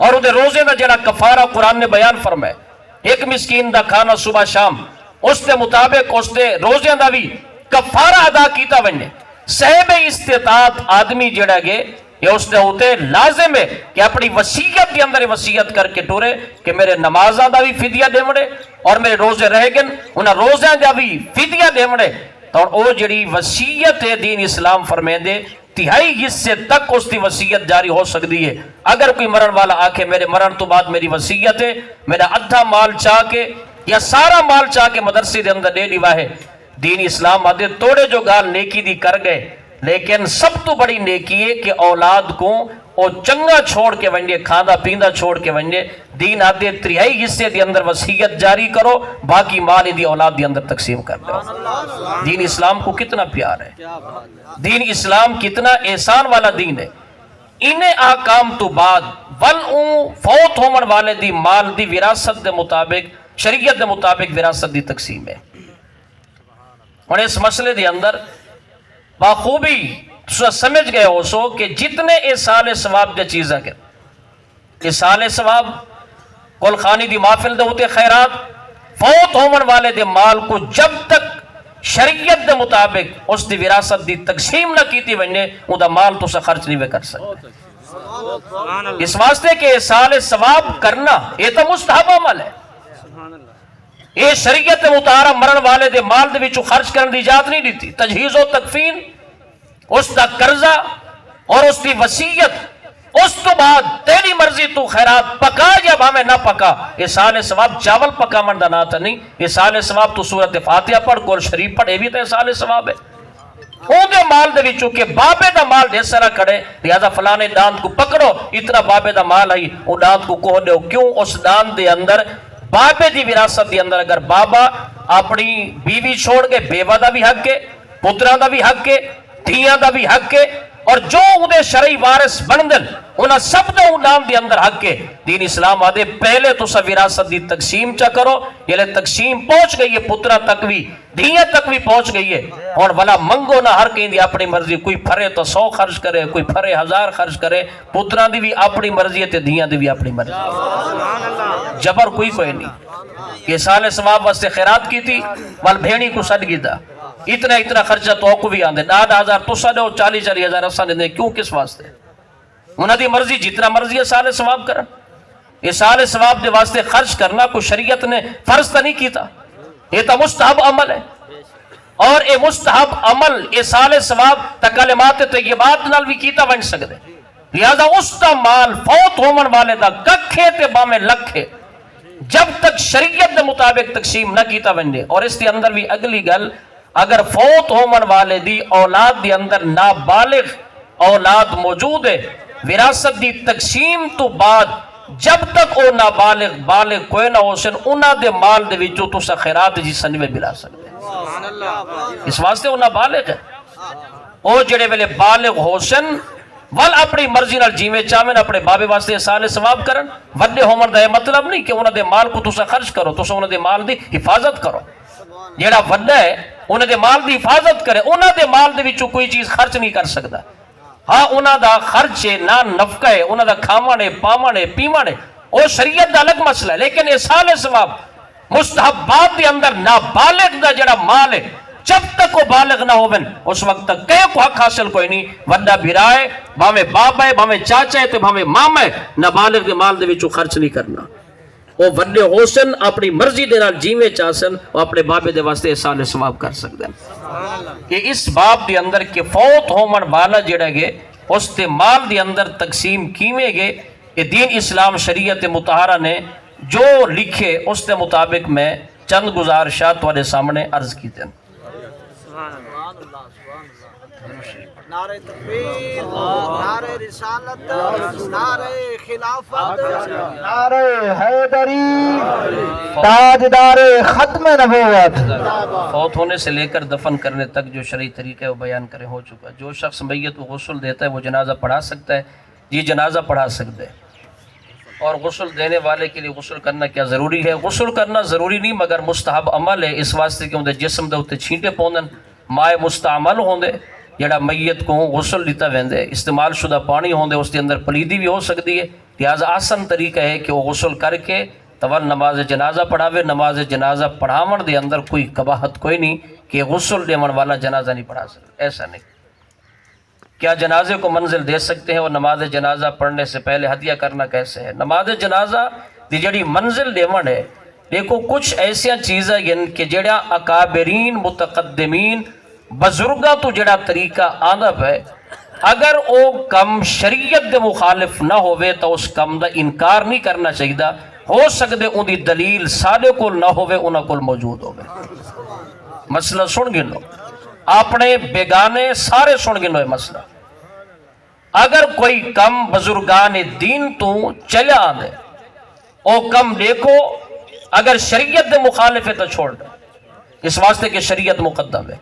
اور وہ روزے دا جڑا کفارہ قرآن نے بیان فرمائے، ایک مسکین دا کھانا صبح شام، اس دے مطابق اس دے روزے دا بھی کفارہ ادا کیتا ونجے۔ صاحب استطاعت آدمی جڑا گے یہ اس دے ہوتے لازم ہے کہ اپنی وصیت کے اندر وصیت کر کے ٹورے کہ میرے نمازاں دا بھی فدیہ دے مڑے اور میرے روزے رہ گن انہاں روزیاں دا بھی فدیہ دے مڑے۔ تو او جڑی وصیت ہے دین اسلام فرمائے دے تہائی حصے تک اس دی وصیت جاری ہو سکتی ہے۔ اگر کوئی مرن والا آکھے میرے مرن تو بعد میری وصیت ہے، میرا ادھا مال چاہ کے یا سارا مال چاہ کے مدرسے دے اندر دے دیوا ہے، دین اسلام آدھے توڑے جو گال نیکی دی کر گئے، لیکن سب تو بڑی نیکی ہے کہ اولاد کو او چنگا چھوڑ کے ونجے، کھانا پیندہ چھوڑ کے ونجے۔ دین آدھے تریائی حصے دی اندر وصیت جاری کرو، باقی مال دی اولاد دی اندر تقسیم کر دو۔ دین اسلام کو کتنا پیار ہے، دین اسلام کتنا احسان والا دین ہے۔ انہیں آکام تو بعد فوت ہومن والے دی مال دی وراثت دے مطابق، شریعت دے مطابق وراثت دی تقسیم ہے۔ اور اس مسئلے دے اندر بخوبی سمجھ گئے ہو سو کہ جتنے احسان ثواب دے چیزیں کے احسان ثواب کل خانی دی محفل دے ہوتے خیرات، فوت ہومن والے دے مال کو جب تک شریعت دے مطابق اس دی وراثت دی تقسیم نہ کیتی ونجے وہ دا مال تو سے خرچ نہیں کر سکتے۔ اس واسطے کہ احسان ثواب کرنا یہ تو مستحب عمل ہے، یہ شریعت مطہرہ مرن والے دے مال دے وچوں خرچ کرنے دی اجازت نہیں دیتی۔ تجہیز و تکفین، اس دا قرضہ اور اس دی وصیت، اس تو بعد تیری مرضی تو خیرات پکا یا بھامے نہ پکا۔ احسان ثواب چاول پکا من دا ناتا نہیں، احسان ثواب تو سورت فاتحہ پڑھ قرآن شریف پڑھ، یہ بھی تو احسان ثواب ہے۔ ہوں دے مال دے وچوں کہ بابے دا مال ڈھیر سارا کھڑے، لہذا فلانے ڈاند کو پکڑو، اتنا بابے دا مال آئی وہ ڈاند کو کوہ دے، کیوں اس ڈاند دے اندر بابے دی وراثت دی اندر اگر بابا اپنی بیوی چھوڑ کے بیوہ دا بھی حق ہے، پترہ دا بھی حق ہے، دھیاں دا بھی حق ہے، اور جو انہیں شرعی وارث بندن انہاں سب دا نام دی اندر حق ہے۔ دین اسلام آدھے پہلے تو سا وراثت دی تقسیم چا کرو، یہ لئے تقسیم پہنچ گئی ہے پترہ تک بھی، دھیاں تک بھی پہنچ گئی ہے، اور بلا منگو نہ ہر کہیں دی اپنی مرضی، کوئی پھرے تو 100 خرچ کرے، کوئی پھرے 1000 خرچ کرے، پترہ دی بھی اپنی مرضی ہے، دھیاں دی بھی اپنی مرضی، جبر کوئی نہیں۔ یہ سال ثواب واسطے خیرات کی تھی، وال بھینی کو صد گی تھا، اتنا خرچہ تو کو بھی آندے، 10,000 تو صد ہو، 40,000 افسانے دیں، کیوں کس واسطے؟ انہاں دی مرضی جتنا مرضی ہے سال ثواب کرن۔ یہ سال ثواب دے واسطے خرچ کرنا کوئی شریعت نے فرض تا نہیں کیتا، یہ تا مستحب عمل ہے، اور اے مستحب عمل اے سال ثواب تکلمات طیبات نال بھی کیتا بن سکتے، لہذا اس تا مال فوت ہومن والے دا ککھے تے بامے لکھے جب تک شریعت دے مطابق تقسیم نہ کیتا بنجے۔ اور اس دے اندر بھی اگلی گل، اگر فوت ہومن والے دی اولاد دی اندر نابالغ اولاد موجود ہے، وراثت دی تقسیم تو بعد جب تک او نابالغ بالغ کوئی نہ ہو سن، انہاں دے مال دے وچوں تسا خیرات جی سنوے ملا سکتے، اس واسطے وہ نابالغ ہے۔ او جڑے ویلے بالغ ہو سن ول اپنی مرضی نال جیویں چاہن اپنے بابے واسطے احسان ثواب کرن، وڈے ہومن دا یہ مطلب نہیں کہ انہاں دے مال کو تسا خرچ کرو، تسا انہاں دے مال دی حفاظت کرو۔ جیڑا وڈا ہے انہاں دے مال دی حفاظت کرے، انہاں دے مال دے وچوں کوئی چیز خرچ نہیں کر سکتا۔ ہاں انہاں دا خرچ ہے، نہ نفقہ ہے، انہاں دا کھاون ہے، پاون ہے، پیون ہے، وہ شریعت دا الگ مسئلہ ہے، لیکن احسان ثواب مستحبات دے اندر نابالغ دا جڑا مال ہے جب تک وہ بالغ نہ ہوون اس وقت تک کئی کو حق حاصل کوئی نہیں۔ وڈا بھرا ہے، بھاویں باپ ہے، بھاویں چاچا ہے، تے بھاویں ماما ہے، نابالغ دے مال دے وچوں خرچ نہیں کرنا۔ وہ وڈے ہوسن اپنی مرضی دے نال جیویں چاہسن، وہ اپنے بابے دے واسطے احسان ثواب کر سکتے ہیں۔ کہ اس باب دے اندر کہ فوت ہومن والا جڑا گے اس تے مال دے اندر تقسیم کیویں گے، کہ دین اسلام شریعت مطہرہ نے جو لکھے اس دے مطابق میں چند گزارشات والے سامنے عرض کیتے ہیں۔ نعرہ تکبیر، نعرہ رسالت، نعرہ خلافت، نعرہ حیدری، تاجدار ختم نبوت۔ فوت ہونے سے لے کر دفن کرنے تک جو شرعی طریقہ وہ بیان کرے ہو چکا۔ جو شخص میت کو غسل دیتا ہے وہ جنازہ پڑھا سکتا ہے، یہ جنازہ پڑھا سکتا ہے۔ اور غسل دینے والے کے لیے غسل کرنا کیا ضروری ہے؟ غسل کرنا ضروری نہیں مگر مستحب عمل ہے، اس واسطے کہ انہیں جسم دے اتے چھینٹے پوندن، مائے مستعمل ہوندے، جڑا میت کو غسل دیتا ویندے استعمال شدہ پانی ہوندے اس کے اندر پلیدی بھی ہو سکتی ہے، لہٰذا آسان طریقہ ہے کہ وہ غسل کر کے تول نماز جنازہ پڑھاوے. نماز جنازہ پڑھاون دے اندر کوئی قباحت کوئی نہیں کہ غسل دیون والا جنازہ نہیں پڑھا سکتا، ایسا نہیں. کیا جنازے کو منزل دے سکتے ہیں اور نماز جنازہ پڑھنے سے پہلے ہدیہ کرنا کیسے ہے؟ نماز جنازہ دی جڑی منزل دیون ہے، دیکھو کچھ ایسیا چیزیں کہ جڑا اکابرین متقدمین بزرگاں تو جڑا طریقہ آدب ہے، اگر او کم شریعت دے مخالف نہ ہوئے تو اس کم دا انکار نہیں کرنا چاہیے. ہو سکتے ان دی دلیل سارے کول نہ ہوئے انہاں کول موجود ہوئے. مسئلہ سن گنو، اپنے بیگانے سارے سن گنو. مسئلہ اگر کوئی کم بزرگان دین تو چلے آدھے او کم دیکھو، اگر شریعت دے مخالف ہے تو چھوڑ دے، اس واسطے کہ شریعت مقدم ہے.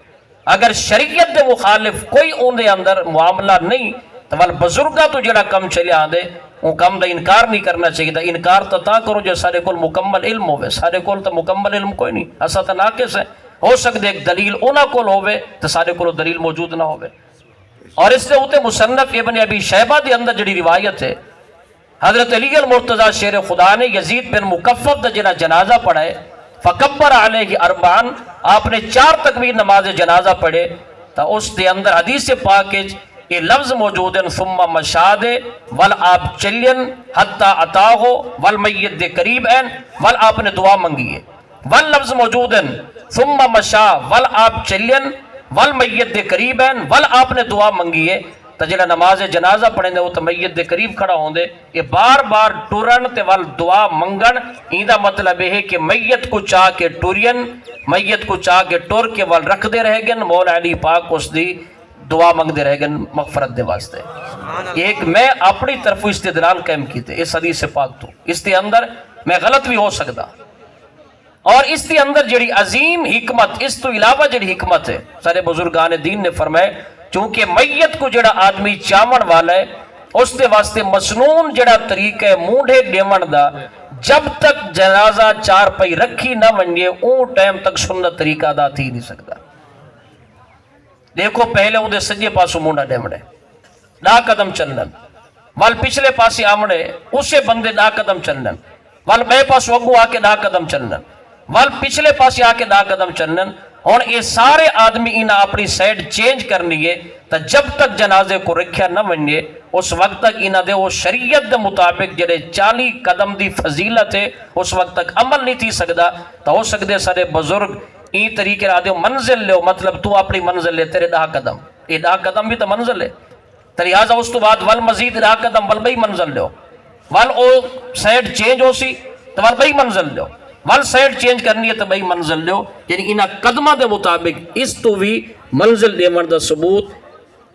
اگر شریعت دے مخالف کوئی ان دے اندر معاملہ نہیں تو بزرگاں تو جڑا کم چلے آدھے وہ کم دا انکار نہیں کرنا چاہیے. انکار تو تا کرو جو سارے کول مکمل علم ہوئے، سارے کول تو مکمل علم کوئی نہیں، ایسا تو ناقص ہے. ہو سکتے ایک دلیل انہاں کول ہوئے تو سارے کول دلیل موجود نہ ہوئے. اور اس سے ہوتے مصنف ابن ابی شیبہ دے اندر جڑی روایت ہے، حضرت علی المرتضیٰ شیر خدا نے یزید بن مکفف دا جنا جنازہ پڑھائے، فکبر علیہ اربعن، آپ نے 4 تکبیر نماز جنازہ پڑھے تو اس دے اندر حدیث پاک یہ لفظ موجود ہے ثم مشاد ول آپ چلین حتی اتاہو والمیت دے قریب این ول آپ نے دعا منگی ہے. ول لفظ موجود ہے ثم مشا ول آپ چلین والمیت دے قریب این ول آپ نے دعا منگی ہے. تو جڑا نماز جنازہ پڑھیں دے وہ تو میت دے قریب کھڑا ہوں دے، یہ بار بار ٹورن تے وال دعا منگن. ایندہ مطلب ہے کہ میت کو چاہ کے ٹورین، میت کو چاہ کے ٹور کے وال رکھ دے رہ گن، مولا علی پاک اس دی دعا منگ دے رہ گن مغفرت دے واسطے. ایک میں اپنی طرف استدلال قائم کیتے اس حدیث پاک تو، اس دے اندر میں غلط بھی ہو سکتا. اور اس دے اندر جڑی عظیم حکمت، اس تو علاوہ جڑی حکمت ہے، سارے بزرگان دین نے فرمائے چونکہ میت کو جڑا آدمی چاون والا ہے اس دے واسطے مسنون جڑا طریقہ ہے مونڈے دیون دا، جب تک جنازہ 4 پئی رکھی نہ ونجے اون ٹائم تک سنت طریقہ دا تھی نہیں سکتا. دیکھو پہلے اون دے سجے پاسوں مونڈا دیونے، 2 قدم چلن، وال پچھلے پاسے آمنے اسے بندے 2 قدم چلن، وال بے پاسوں اگو آ کے 2 قدم چلن، وال پچھلے پاسے آ کے 2 قدم چلن. اور یہ سارے آدمی انہاں اپنی سائڈ چینج کرنی ہے تو جب تک جنازے کو رکھیا نہ ونجے اس وقت تک انہاں دے وہ شریعت دے مطابق جڑے 40 قدم دی فضیلت ہے اس وقت تک عمل نہیں تھی سکدا. تو ہو سکتے سارے بزرگ این طریقے را دیو منزل لیو، مطلب تو اپنی منزل لے، تیرے 2 قدم، یہ 2 قدم بھی تو منزل ہے. تو لہٰذا اس تو بعد ول مزید 2 قدم ول بئی منزل لیو، ول او سائڈ چینج ہو سی تو ول بئی منزل لیو، ول سائڈ چینج کرنی ہے تو بھئی منزل لیو. یعنی انہاں قدمہ دے مطابق اس تو بھی منزل دیون دا ثبوت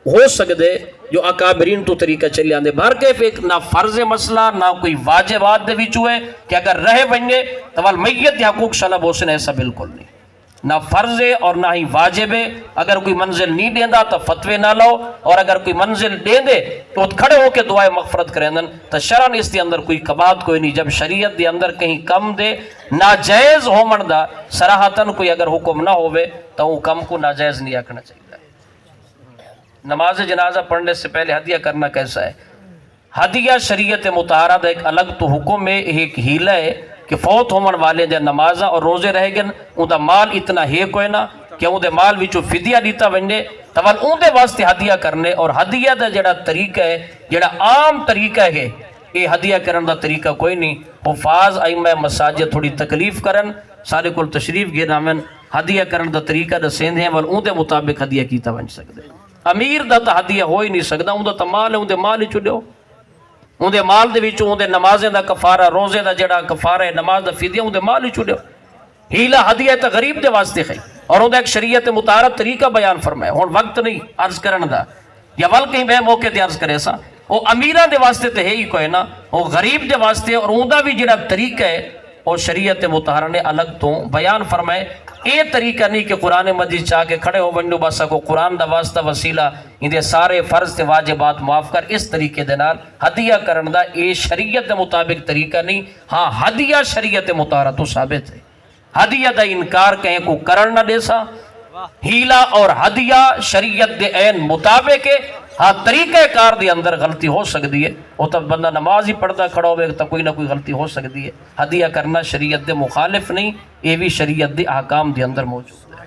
ہو سکتے جو اکابرین تو طریقہ چلے آندے. بہرکیف ایک نہ فرض مسئلہ نہ کوئی واجبات دے وچ ہوئے کہ اگر رہ ونجے تو ول میت دے حقوق سلب ہو سن، ایسا بالکل نہیں. نہ فرض ہے اور نہ ہی واجب ہے. اگر کوئی منزل نہیں دیندہ تو فتوے نہ لو، اور اگر کوئی منزل دے دے تو کھڑے ہو کے دعائے مغفرت کریں دن تو شرعاً اس دے اندر کوئی قباحت کوئی نہیں. جب شریعت دے اندر کہیں کم دے ناجائز ہومن دا صراحتاً کوئی اگر حکم نہ ہوئے تو وہ کم کو ناجائز نہیں آکھنا چاہیے. نماز جنازہ پڑھنے سے پہلے ہدیہ کرنا کیسا ہے؟ ہدیہ شریعت مطہرہ دا ایک الگ تو حکم ہے، ایک ہیلہ ہے کہ فوت ہومن والے دے نمازہ اور روزے رہ گن ان دا مال اتنا ہے کوئی نہ کہ ان دے مال وچو فدیہ دیتا ونجے تو ان دے واسطے ہدیہ کرنے. اور ہدیہ دا جڑا طریقہ ہے، جڑا عام طریقہ ہے، یہ ہدیہ کرن دا طریقہ کوئی نہیں. حفاظ ائمہ مساجد تھوڑی تکلیف کرن، سارے کول تشریف گھناون، ہدیہ کرن دا طریقہ دسین ہیں ول ان دے مطابق ہدیہ کیتا ون سکدے. امیر دا تا ہدیہ ہو ہی نہیں سکدا، ان دا تا مال ہے، ان دے مال ہی چڈیو، ان دے مال دے وچوں ان دے نمازیں دا کفارہ، روزے دا جڑا کفارہ ہے، نماز دا فدیہ ان دے مال ہی چڈیو. ہیلہ ہدیہ تا غریب دے واسطے ہے اور ان دا ایک شریعت مطہرہ طریقہ بیان فرمائے. ہن وقت نہیں عرض کرن دا، یا ول کہیں بے موقع تے عرض کرے سا، وہ امیراں دے واسطے تے ہے ہی کوئی نہ، وہ غریب دے واسطے. اور ان دا بھی جڑا طریقہ ہے وہ شریعت مطہرہ نے الگ تو بیان فرمائے. یہ طریقہ نہیں کہ قرآن مجید چاہ کے کھڑے ہو ونڈو باسا کو قرآن دا واسطہ وسیلہ اندے سارے فرض تے واجبات معاف کر، اس طریقے دے نال ہدیہ کرن دا یہ شریعت دے مطابق طریقہ نہیں. ہاں ہدیہ شریعت مطہرہ تو ثابت ہے. ہدیہ دا انکار کہیں کو کرن نہ دے سا، ہیلا اور ہدیہ شریعت دے عین مطابق ہے، ہاں طریقہ کار دے اندر غلطی ہو سکتی ہے، وہ تو بندہ نماز ہی پڑھتا کھڑا ہوئے تو کوئی نہ کوئی غلطی ہو سکتی ہے۔ ہدیہ کرنا شریعت دے مخالف نہیں، یہ بھی شریعت دے احکام دے اندر موجود ہے۔